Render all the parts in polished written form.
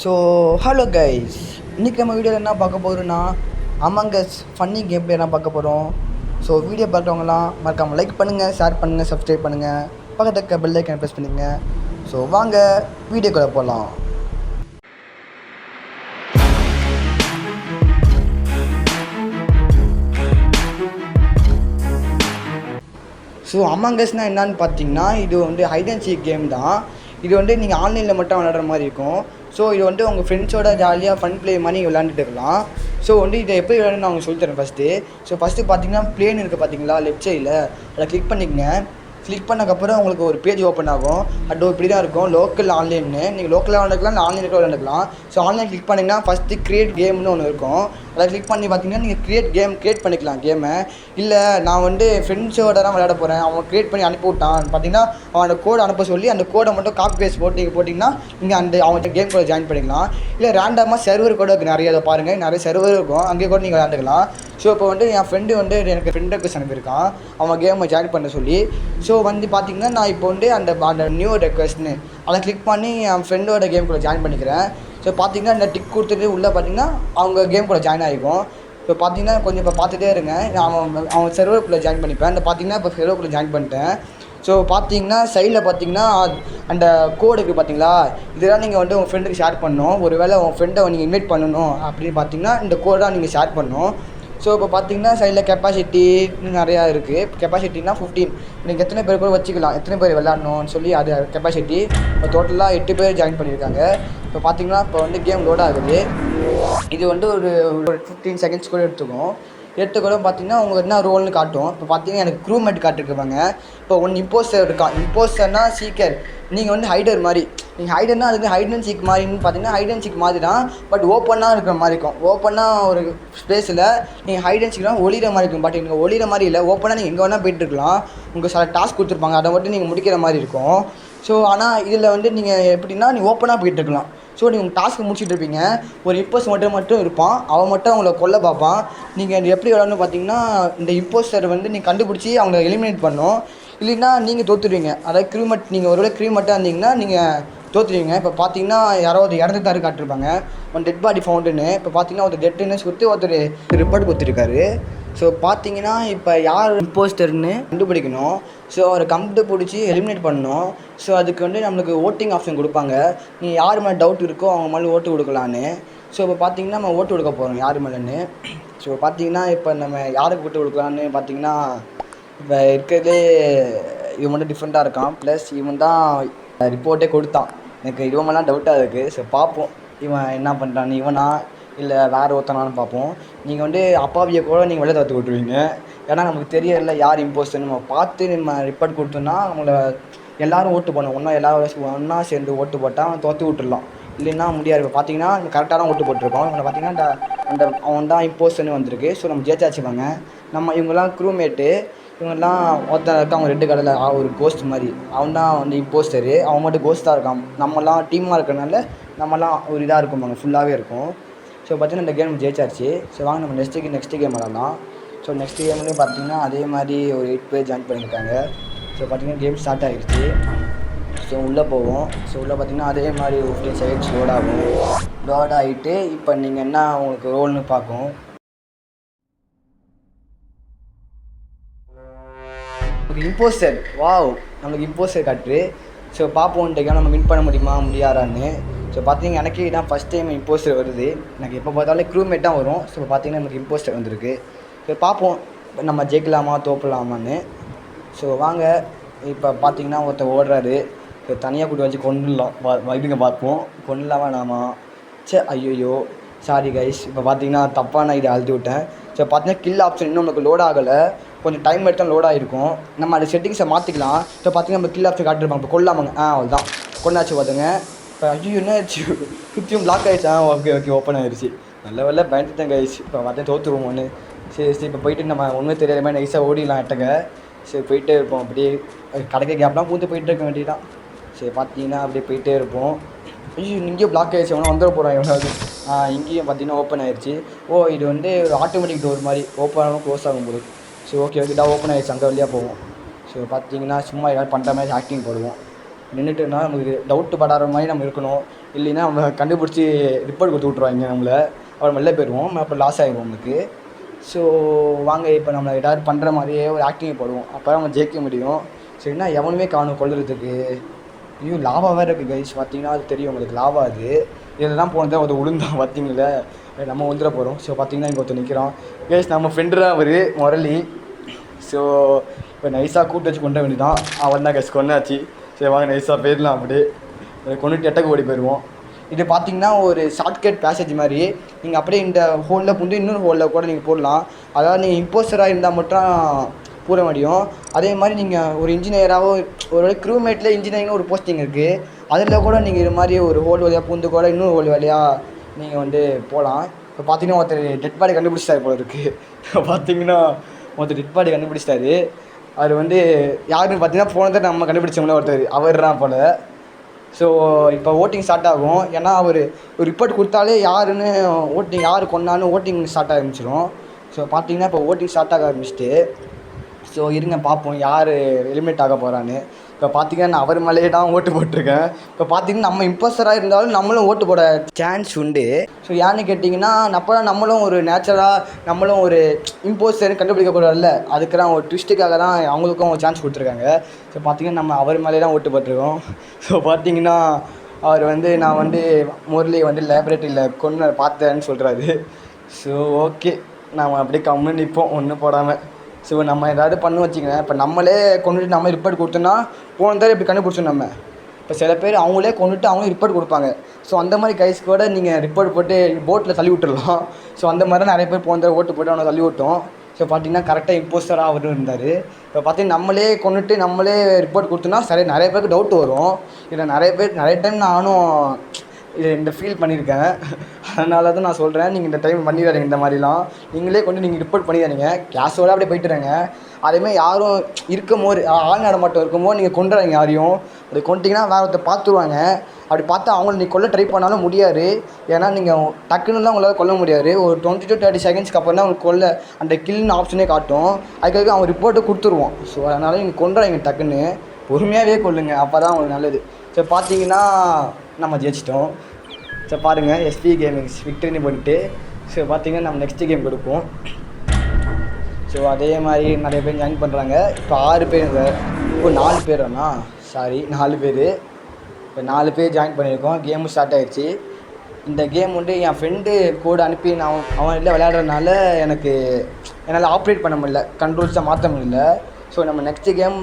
So hello guys, இன்றைக்கி நம்ம வீடியோவில் என்ன பார்க்க போகிறோன்னா அமங்கஸ் ஃபன்னி கேம் பிளே என்ன பார்க்க போகிறோம். ஸோ வீடியோ பார்க்குறவங்களாம் மறக்காமல் லைக் பண்ணுங்கள், ஷேர் பண்ணுங்கள், சப்ஸ்கிரைப் பண்ணுங்கள், பக்கத்துக்கு பெல் ஐக்கான் ப்ரெஸ் பண்ணுங்கள். ஸோ வாங்க வீடியோக்குள்ளே போகலாம். ஸோ அமங்கஸ்னால் என்னன்னு பார்த்தீங்கன்னா, இது வந்து ஹைட் அண்ட் சீக் கேம் தான். இது வந்து நீங்கள் ஆன்லைனில் மட்டும் விளையாடுற மாதிரி இருக்கும். ஸோ இது வந்து உங்கள் ஃப்ரெண்ட்ஸோட ஜாலியாக ஃபன் ப்ளே மாதிரி விளையாண்டுட்டு இருக்கலாம். ஸோ வந்து இதை எப்படி விளையாடணும்னு அவங்க சொல்லித்தரேன் ஃபஸ்ட்டு பார்த்தீங்கன்னா ப்ளேன் இருக்குது பார்த்தீங்களா, லெஃப்ட் சைடில் அதை கிளிக் பண்ணிக்கங்க. கிளிக் பண்ணக்கப்புறம் உங்களுக்கு ஒரு பேஜ் ஓப்பன் ஆகும். அது இப்படி தான் இருக்கும், லோக்கல் ஆன்லைன்னு. நீங்கள் லோக்கலாக விளையாண்டுக்கலாம், இல்லை ஆன்லைனில் விளையாண்டுக்கலாம். ஸோ ஆன்லைன் கிளிக் பண்ணிங்கன்னா ஃபஸ்ட்டு க்ரியேட் கேம்னு ஒன்று இருக்கும். அதை கிளிக் பண்ணி பார்த்தீங்கன்னா நீங்கள் க்ரியேட் பண்ணிக்கலாம் கேமை. இல்லை நான் வந்து ஃப்ரெண்ட்ஸோட தான் விளையாட போகிறேன், அவன் க்ரியேட் பண்ணி அனுப்பி விட்டான் பார்த்தீங்கன்னா, அவனோட கோடை அனுப்ப சொல்லி அந்த கோடை மட்டும் காப்பி பேஸ்ட் போட்டு நீங்கள் போட்டிங்கன்னா நீங்கள் அவன் கேம் கூட ஜாயின் பண்ணிக்கலாம். இல்லை ரேண்டமாக சர்வர் கூட இருக்குது நிறைய. அதை பாருங்கள், நிறைய சர்வர் இருக்கும், அங்கே கூட நீங்கள் விளையாண்டுக்கலாம். ஸோ இப்போ வந்து என் ஃப்ரெண்டு வந்து எனக்கு ஃப்ரெண்ட் ரெக்வஸ்ட் அனுப்பியிருக்கான் அவன் கேமை ஜாயின் பண்ண சொல்லி. ஸோ வந்து பார்த்திங்கன்னா நான் இப்போ வந்து அந்த நியூ ரெக்வஸ்ட்னு அதை கிளிக் பண்ணி என் ஃப்ரெண்டோட கேம் கூட ஜாயின் பண்ணிக்கிறேன். ஸோ பார்த்திங்கன்னா இந்த டிக் கொடுத்துட்டு உள்ளே பார்த்திங்கன்னா அவங்க கேம் கூட ஜாயின் ஆகிக்கும். இப்போ பார்த்திங்கன்னா கொஞ்சம் இப்போ பார்த்துட்டே இருங்க, அவன் சர்வருக்குள்ளே ஜாயின் பண்ணிப்பேன். இந்த பார்த்திங்கன்னா இப்போ சர்வருக்குள்ளே ஜாயின் பண்ணிட்டேன். ஸோ பார்த்தீங்கன்னா சைடில் பார்த்தீங்கன்னா அந்த கோடு இருக்குது பார்த்தீங்களா, இதெல்லாம் நீங்கள் வந்து உங்கள் ஃப்ரெண்டுக்கு ஷேர் பண்ணணும். ஒரு வேளை உங்கள் ஃப்ரெண்டை நீங்கள் இன்வைட் பண்ணணும் அப்படின்னு பார்த்தீங்கன்னா இந்த கோடாக நீங்கள் ஷேர் பண்ணணும். ஸோ இப்போ பார்த்தீங்கன்னா சைடில் கெப்பாசிட்டி நிறையா இருக்குது. கெப்பாசிட்டினா 15, நீங்கள் எத்தனை பேர் கூட வச்சுக்கலாம், எத்தனை பேர் விளையாடணும்னு சொல்லி அது கெப்பாசிட்டி. இப்போ டோட்டலாக 8 பேர் ஜாயின் பண்ணியிருக்காங்க. இப்போ பார்த்தீங்கன்னா இப்போ வந்து கேம் லோட் ஆகுது. இது வந்து ஒரு 15 செகண்ட்ஸ் கூட எடுத்துக்கூட பார்த்தீங்கன்னா உங்களுக்கு என்ன ரோல்னு காட்டும். இப்போ பார்த்தீங்கன்னா எனக்கு க்ரூமேட் காட்டிருக்குவாங்க. இப்போ ஒன்று இம்போஸ்டர் இருக்கான். இம்போஸ்டர்னால் சீக்கர், நீங்கள் வந்து ஹைடர் மாதிரி. நீங்கள் ஹைடர்னால் அதுக்கு ஹைட் அண்ட் சீக் மாதிரின்னு பார்த்தீங்கன்னா ஹைட் அண்ட் சீக் மாதிரி தான், பட் ஓப்பனாக இருக்கிற மாதிரி இருக்கும். ஓப்பனாக ஒரு ஸ்பேஸில் நீங்கள் ஹைட் அண்ட் சீக்லாம் ஒளிகிற மாதிரி இருக்கும். பட் நீங்கள் ஒளிகிற மாதிரி இல்லை, ஓப்பனாக நீங்கள் எங்கே வேணால் போய்ட்டுருக்கலாம். உங்களுக்கு சில டாஸ்க் கொடுத்துருப்பாங்க, அதை மட்டும் நீங்கள் முடிக்கிற மாதிரி இருக்கும். ஸோ ஆனால் இதில் வந்து நீங்கள் எப்படின்னா நீங்கள் ஓப்பனாக போய்ட்டுருக்கலாம். ஸோ நீங்கள் உங்கள் டாஸ்க்கு முடிச்சுட்டு இருப்பீங்க, ஒரு இம்போஸ் மட்டும் இருப்பான், அவன் மட்டும் அவங்கள கொல்ல பார்ப்பான். நீங்கள் அது எப்படி விளாட்ணுன்னு பார்த்தீங்கன்னா, இந்த இம்போஸ்டர் வந்து நீங்கள் கண்டுபிடிச்சி அவங்கள எலிமினேட் பண்ணணும். இல்லைன்னா நீங்கள் தோற்றுடுவீங்க. அதாவது க்ரீமட், நீங்கள் ஒரு வேளை க்ரீமட்டாக இருந்தீங்கன்னா நீங்கள் தோற்றுடுவீங்க. இப்போ பார்த்தீங்கன்னா யாராவது இறந்துட்டாரு காட்டிருப்பாங்க, ஒன் டெட் பாடி ஃபவுண்டுன்னு. இப்போ பார்த்தீங்கன்னா ஒருத்தர் டெட்டுன்னு கொடுத்து ஒருத்தர் ரிப்போர்ட் கொடுத்துருக்காரு. ஸோ பார்த்தீங்கன்னா இப்போ யார் இம்போஸ்டர்னு கண்டுபிடிக்கணும். ஸோ அவரை கண்டுபிடிச்சி எலிமினேட் பண்ணணும். ஸோ அதுக்கு வந்து நம்மளுக்கு ஓட்டிங் ஆப்ஷன் கொடுப்பாங்க. நீங்கள் யார் மேலே டவுட் இருக்கோ அவங்க மேலே ஓட்டு கொடுக்கலான்னு. ஸோ இப்போ பார்த்தீங்கன்னா நம்ம ஓட்டு கொடுக்க போகிறோம் யார் மேலேன்னு. ஸோ பார்த்தீங்கன்னா இப்போ நம்ம யாருக்கு ஓட்டு கொடுக்கலான்னு பார்த்தீங்கன்னா, இப்போ இருக்கிறதுலே இவன் மட்டும் டிஃப்ரெண்ட்டாக இருக்கான். ப்ளஸ் இவன் தான் ரிப்போர்ட்டே கொடுத்தான். எனக்கு இவன் மேலாம் டவுட்டாக இருக்குது. ஸோ பார்ப்போம் இவன் என்ன பண்ணுறான்னு, இவனா இல்லை வேறு ஒருத்தனான்னு பார்ப்போம். நீங்கள் வந்து அப்பாவியை கூட நீங்கள் வெளியே தவிர்த்து விட்டுருவீங்க. ஏன்னா நமக்கு தெரியல யார் இம்போஸ்டர்னு. நம்ம பார்த்து நம்ம ரிப்போர்ட் கொடுத்தோன்னா நம்மளை எல்லோரும் ஓட்டு போடணும். ஒன்றா சேர்ந்து ஓட்டு போட்டால் அவன் தோற்று விட்டுடலாம், இல்லைன்னா முடியாது. இப்போ பார்த்தீங்கன்னா கரெக்டாக தான் ஓட்டு போட்டிருக்கோம். இவனை பார்த்தீங்கன்னா அந்த அவன் தான் இம்போஸ்டர்னு வந்திருக்கு. ஸோ நம்ம ஜெயிச்சாச்சுவாங்க. நம்ம இவங்கெல்லாம் க்ரூமேட்டு, இவங்கெல்லாம் ஒருத்தன் இருக்கான், அவங்க ரெட்டு கடையில் ஒரு கோஸ்ட் மாதிரி, அவன் தான் வந்து இம்போஸ்டரு. அவன் மட்டும் கோஸ்ட்டாக இருக்கான். நம்மலாம் டீமாக இருக்கிறனால நம்மலாம் ஒரு இதாக இருக்கும், ஃபுல்லாகவே இருக்கும். ஸோ பார்த்தீங்கன்னா இந்த கேம் ஜெயிச்சாச்சு. ஸோ வாங்க நம்ம நெக்ஸ்ட் கேம் விளாடலாம். ஸோ நெக்ஸ்ட் கேம்லேயும் பார்த்தீங்கன்னா அதே மாதிரி ஒரு 8 பேர் ஜாயின் பண்ணியிருக்காங்க. ஸோ பார்த்தீங்கன்னா கேம் ஸ்டார்ட் ஆகிடுச்சு. ஸோ உள்ளே போவோம். ஸோ உள்ளே பார்த்தீங்கன்னா அதே மாதிரி 15 செகண்ட்ஸ் லோட் ஆகும். லோட் ஆகிட்டு இப்போ நீங்கள் என்ன உங்களுக்கு ரோல்னு பார்க்கும். இம்போஸ்டர், வாவ், நம்மளுக்கு இம்போஸ்டர் காட்டுரு. ஸோ பார்ப்போம் இந்த கேம் நம்ம வின் பண்ண முடியுமா முடியாதான்னு. ஸோ பார்த்தீங்கன்னா எனக்கு இதான் ஃபஸ்ட் டைம் இம்போஸ்டர் வருது. எனக்கு எப்போ பார்த்தாலும் க்ரூமேட் தான் வரும். ஸோ பார்த்தீங்கன்னா நமக்கு இம்போஸ்டர் வந்திருக்கு. ஸோ பார்ப்போம் நம்ம ஜெயிக்கலாமா தோப்பலாமான்னு. ஸோ வாங்க இப்போ பார்த்தீங்கன்னா ஒருத்தர் ஓடுறாரு. ஸோ தனியாக கூட்டி வச்சு கொண்டுடலாம், வைடுங்க பார்ப்போம். கொண்டுலாமா நாமா? ஐயோ சாரி கைஸ். இப்போ பார்த்தீங்கன்னா தப்பான இதை அழுத்தி விட்டேன். ஸோ பார்த்தீங்கன்னா கில் ஆப்ஷன் இன்னும் நமக்கு லோட் ஆகலை, கொஞ்சம் டைம் எடுத்தால் லோட் ஆகிருக்கும். நம்ம அது செட்டிங்ஸை மாற்றிக்கலாம். ஸோ பார்த்தீங்கன்னா நம்ம கில் ஆப்ஷன் காட்டிருப்பாங்க. இப்போ கொல்லாமாங்க, அவ்வளோதான் கொண்டாச்சு பார்த்துங்க. இப்போ ஐயோ என்ன ஆயிடுச்சு, சுற்றியும் பிளாக் ஆகிடுச்சு. ஓகே ஓப்பன் ஆகிடுச்சு. நல்ல வேலை பயந்துட்டேன் கைஸ். இப்போ பார்த்தா தோற்றுருவோம்னு. சரி இப்போ போயிட்டு நம்ம ஒன்றுமே தெரியாத மாதிரி நைஸாக ஓடிடலாம் எட்டங்க. சரி போயிட்டே இருப்போம், அப்படியே கடைக்க கேப்லாம் பூந்து போயிட்டு இருக்க வேண்டியதான். சரி பார்த்தீங்கன்னா அப்படியே போயிட்டே இருப்போம். ஐயோ இங்கேயும் பிளாக் ஆகிடுச்சு, எவனா வந்துட போகிறான் எவனாவது. இங்கேயும் பார்த்தீங்கன்னா ஓப்பன் ஆகிடுச்சு. இது வந்து ஒரு ஆட்டோமேட்டிக் டோர் மாதிரி ஓப்பன் ஆகும் க்ளோஸ் ஆகும்போது. ஸோ ஓகே ஓகேடா ஓப்பன் ஆகிடுச்சு, அங்கே வழியாக போவோம். ஸோ பார்த்தீங்கன்னா சும்மா ஏதாவது பண்ணுற மாதிரி ஆக்டிங் போடுவோம். நின்றுட்டுனா நமக்கு டவுட்டு படாத மாதிரி நம்ம இருக்கணும். இல்லைன்னா நம்ம கண்டுபிடிச்சி ரிப்போர்ட் கொடுத்து விட்ருவாங்க நம்மளை. அப்புறம் வெளில போயிடுவோம், அப்புறம் லாஸ் ஆகிடும் நமக்கு. ஸோ வாங்க இப்போ நம்ம ஏதாவது பண்ணுற மாதிரியே ஒரு ஆக்டிங் போடுவோம், அப்போ தான் நம்ம ஜெயிக்க முடியும். சரின்னா எவனுமே காணும் கொள்ளுறதுக்கு. ஐயோ லாவா வேறு இருக்குது கைஸ், பார்த்தீங்கன்னா அது தெரியும் உங்களுக்கு, லாவா அது. இதெல்லாம் போனதான் ஒருத்தர் உளுந்தான் பார்த்தீங்களா, நம்ம வந்துட போகிறோம். ஸோ பார்த்தீங்கன்னா இங்கே ஒருத்தர் நிற்கிறான் கைஸ், நம்ம ஃப்ரெண்டு தான் அவர் முரளி. ஸோ இப்போ நைஸாக கூட்டு வச்சு கொண்டு வேண்டியதான், அவன் தான் கைஸ் கொண்டாச்சு. சரி வாங்க நைஸாக போயிடலாம், அப்படியே கொண்டுட்டு எட்டக்கு ஓடி போயிடுவோம். இது பார்த்தீங்கன்னா ஒரு ஷார்ட்கட் பேசேஜ் மாதிரி, நீங்கள் அப்படியே இந்த ஹோலில் புண்டு இன்னொரு ஹோலில் கூட நீங்கள் போடலாம். அதாவது நீங்கள் இம்போஸ்டராக இருந்தால் மட்டும் பூர முடியும். அதே மாதிரி நீங்கள் ஒரு இன்ஜினியராகவோ, ஒரு க்ரூமேட்டில் இன்ஜினியரிங் ஒரு போஸ்டிங் இருக்குது, அதில் கூட நீங்கள் இது மாதிரி ஒரு ஹோல் வழியாக பூந்து கூட இன்னொரு ஹோல் வழியாக நீங்கள் வந்து போகலாம். இப்போ பார்த்தீங்கன்னா ஒருத்தர் டெட் பாடி கண்டுபிடிச்சிட்டாரு போல இருக்குது. பார்த்தீங்கன்னா ஒருத்தர் டெட் பாடி கண்டுபிடிச்சிட்டாரு. அவர் வந்து யாருன்னு பார்த்தீங்கன்னா போனதை நம்ம கண்டுபிடிச்சோம்ல ஒருத்தர், அவர் தான் போல். ஸோ இப்போ ஓட்டிங் ஸ்டார்ட் ஆகும். ஏன்னா அவர் ஒரு ரிப்போர்ட் கொடுத்தாலே யாருன்னு ஓட்டிங், யார் கொண்டான்னு ஓட்டிங் ஸ்டார்ட் ஆக ஆரம்பிச்சிடும். ஸோ பார்த்தீங்கன்னா இப்போ ஓட்டிங் ஸ்டார்ட் ஆக ஆரம்பிச்சிட்டு, ஸோ இருங்க பார்ப்போம் யார் எலிமினேட் ஆக போகிறான்னு. இப்போ பார்த்தீங்கன்னா நான் அவர் மேலேயே தான் ஓட்டு போட்டிருக்கேன். இப்போ பார்த்தீங்கன்னா நம்ம இம்போஸ்டராக இருந்தாலும் நம்மளும் ஓட்டு போட சான்ஸ் உண்டு. ஸோ ஏன்னு கேட்டிங்கன்னா நம்மளும் ஒரு நேச்சுரலாக நம்மளும் ஒரு இம்போஸ்டர்னு கண்டுபிடிக்கக்கூடாதுல்ல, அதுக்கு தான் ஒரு ட்விஸ்ட்டுக்காக தான் அவங்களுக்கும் ஒரு சான்ஸ் கொடுத்துருக்காங்க. ஸோ பார்த்தீங்கன்னா நம்ம அவர் மேலே தான் ஓட்டு போட்டிருக்கோம். ஸோ பார்த்தீங்கன்னா அவர் வந்து நான் வந்து முரளி வந்து லேபரேட்டரியில் கொண்டு பார்த்தேன்னு சொல்கிறாரு. ஸோ ஓகே, நாம் அப்படியே கம்முன்னு நிற்போம் ஒன்றும் போடாமல். ஸோ நம்ம ஏதாவது பண்ணு வச்சுக்கங்க. இப்போ நம்மளே கொண்டுட்டு நம்ம ரிப்போர்ட் கொடுத்தோன்னா போனதால் இப்படி கண்டுபிடிச்சோம் நம்ம. இப்போ சில பேர் அவங்களே கொண்டுட்டு அவங்களே ரிப்போர்ட் கொடுப்பாங்க. ஸோ அந்த மாதிரி கைஸ் கூட நீங்கள் ரிப்போர்ட் போட்டு போட்டில் தள்ளி விட்டுடலாம். ஸோ அந்த மாதிரி தான் நிறைய பேர் போன தடவை ஓட்டு போட்டு அவனை தள்ளி விட்டோம். ஸோ பார்த்தீங்கன்னா கரெக்டாக இம்போஸ்டராக அவரும் இருந்தார். இப்போ பார்த்தீங்கன்னா நம்மளே கொண்டுட்டு நம்மளே ரிப்போர்ட் கொடுத்தோன்னா சரி நிறைய பேருக்கு டவுட் வரும். இதில் நிறைய டைம் நானும் இந்த ஃபீல் பண்ணியிருக்கேன். அதனால தான் நான் சொல்கிறேன், நீங்கள் இந்த டைம் பண்ணிடாதீங்க. இந்த மாதிரிலாம் நீங்களே கொண்டு நீங்கள் ரிப்போர்ட் பண்ணிடாதீங்க, கேஷுவலாக அப்படியே போய்ட்டுறேங்க. அதேமாதிரி யாரும் இருக்கும்போது ஆள் நடமாட்டம் இருக்கும்போது நீங்கள் கொண்டுறாங்க யாரையும். அப்படி கொண்டிங்கன்னா வேறு ஒருத்தர் பார்த்துருவாங்க. அப்படி பார்த்தா அவங்கள நீங்கள் கொல்ல ட்ரை பண்ணாலும் முடியாது. ஏன்னா நீங்கள் டக்குன்னுலாம் உங்களால் கொல்ல முடியாது. ஒரு 20 to 30 செகண்ட்ஸ்க்கு அப்புறம் தான் உங்களுக்கு கொல்ல அந்த கில்னு ஆப்ஷனே காட்டும். அதுக்காக அவன் ரிப்போர்ட்டை கொடுத்துருவோம். ஸோ அதனால் நீங்கள் கொண்டுறாங்க டக்குன்னு பொறுமையாகவே கொல்லுங்க, அப்போ தான் உங்களுக்கு நல்லது. ஸோ பார்த்தீங்கன்னா நம்ம ஜெயிச்சிட்டோம். ஸோ பாருங்கள் எஸ்பி கேமிங்ஸ் விக்டரின்னு பண்ணிட்டு. ஸோ பார்த்தீங்கன்னா நம்ம நெக்ஸ்ட்டு கேம் கொடுப்போம். ஸோ அதே மாதிரி நிறைய பேர் ஜாயின் பண்ணுறாங்க. இப்போ 6 பேர், இப்போ 4 பேர்ண்ணா, சாரி 4 பேர். இப்போ 4 பேர் ஜாயின் பண்ணியிருக்கோம். கேமும் ஸ்டார்ட் ஆகிடுச்சு. இந்த கேம் வந்து என் ஃப்ரெண்டு கோடு அனுப்பி அவன் இல்லை விளையாடுறதுனால என்னால் ஆப்ரேட் பண்ண முடியல, கண்ட்ரோல்ஸை மாற்ற முடியல. ஸோ நம்ம நெக்ஸ்ட்டு கேம்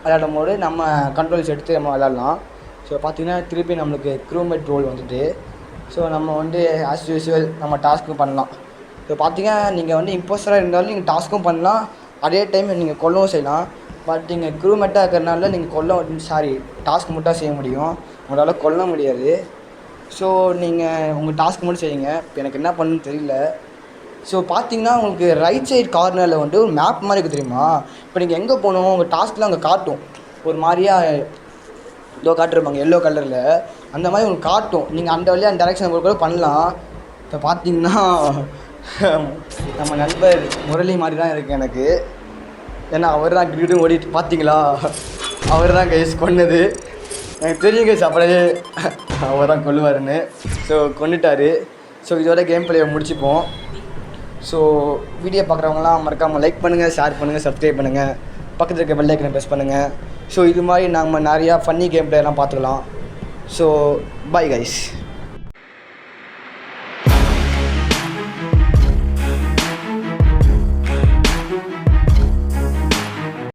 விளையாடும் போது நம்ம கண்ட்ரோல்ஸ் எடுத்து நம்ம விளையாடலாம். ஸோ பார்த்திங்கன்னா திருப்பி நம்மளுக்கு க்ரூமேட் ரோல் வந்துட்டு, ஸோ நம்ம வந்து ஆஸ் யூஸ்வல் நம்ம டாஸ்க்கும் பண்ணலாம். ஸோ பார்த்திங்கன்னா நீங்கள் வந்து இம்போஸ்டராக இருந்தாலும் நீங்கள் டாஸ்க்கும் பண்ணலாம், அதே டைம் நீங்கள் கொல்லவும் செய்யலாம். பட் நீங்கள் க்ரூமேட்டாக இருக்கிறனால நீங்கள் டாஸ்க் மட்டும் செய்ய முடியும், உங்களால் கொல்ல முடியாது. ஸோ நீங்கள் உங்கள் டாஸ்க் மட்டும் செய்யுங்க. இப்போ எனக்கு என்ன பண்ணணும்னு தெரியல. ஸோ பார்த்தீங்கன்னா உங்களுக்கு ரைட் சைட் கார்னரில் வந்து ஒரு மேப் மாதிரி இருக்குது தெரியுமா. இப்போ நீங்கள் எங்கே போகணும் உங்கள் டாஸ்கில் அங்கே காட்டும், ஒரு மாதிரியாக இதோ காட்டிருப்பாங்க எல்லோ கலரில், அந்த மாதிரி உங்களுக்கு காட்டும். நீங்கள் அந்த வழியாக அந்த டைரெக்ஷன் கூட பண்ணலாம். இப்போ பார்த்தீங்கன்னா நம்ம நண்பர் முரளி மாதிரி தான் இருக்குது எனக்கு. ஏன்னா அவர் தான் கிரிக்கெட்டும் ஓடிட்டு பார்த்தீங்களா, அவர் தான் கைஸ் கொன்னது எனக்கு தெரியும் கைஸ். அப்படியே அவர் தான் கொல்லுவாருன்னு. ஸோ கொண்டுட்டார். ஸோ இதோட கேம் பிளேயை முடிச்சுப்போம். ஸோ வீடியோ பார்க்குறவங்களாம் மறக்காமல் லைக் பண்ணுங்கள், ஷேர் பண்ணுங்கள், சப்ஸ்கிரைப் பண்ணுங்கள், பக்கத்தில் இருக்க பெல் ஐக்கனை ப்ரெஸ் பண்ணுங்கள். ஸோ இது மாதிரி நம்ம நிறையா ஃபன்னி கேம் பிளேயெல்லாம் பார்த்துக்கலாம். So bye guys.